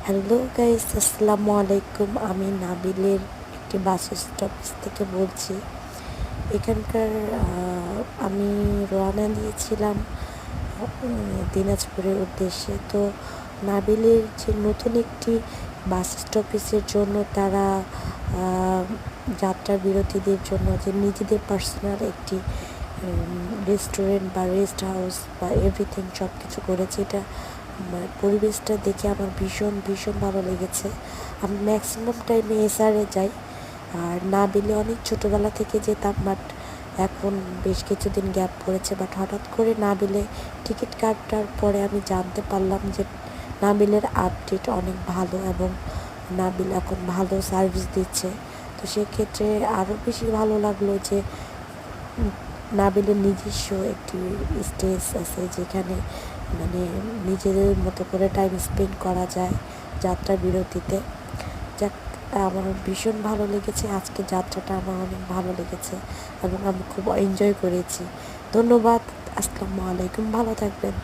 Hello guys, আসসালামু আলাইকুম। আমি নাবিলের একটি বাস স্টপেজ থেকে বলছি। এখানকার আমি রওনা দিয়েছিলাম দিনাজপুরের উদ্দেশ্যে। তো নাবিলের যে নতুন একটি বাস স্টপেজের জন্য তারা যাত্রা বিরতিদের জন্য যে নিজেদের পার্সোনাল একটি রেস্টুরেন্ট বা রেস্ট হাউস বা এভরিথিং সব কিছু করেছে। এটা পরিবেশটা দেখে আমার ভীষণ ভীষণ ভালো লেগেছে। আমি ম্যাক্সিমাম টাইমে এসআরে যাই, আর নাবিলে অনেক ছোটোবেলা থেকে যেতাম, বাট এখন বেশ কিছুদিন গ্যাপ পড়েছে। বাট হঠাৎ করে নাবিলে টিকিট কাটার পরে আমি জানতে পারলাম যে নাবিলের আপডেট অনেক ভালো এবং নাবিল এখন ভালো সার্ভিস দিচ্ছে। তো সেক্ষেত্রে আরও বেশি ভালো লাগলো যে নাবিলের নিজস্ব একটি স্টেজ আছে যেখানে মানে নিজেদের মতো করে টাইম স্পেন্ড করা যায় যাত্রা বিরতিতে। যাক, আমার ভীষণ ভালো লেগেছে। আজকে যাত্রাটা আমার অনেক ভালো লেগেছে এবং আমি খুব এনজয় করেছি। ধন্যবাদ। আসসালামু আলাইকুম, ভালো থাকবেন।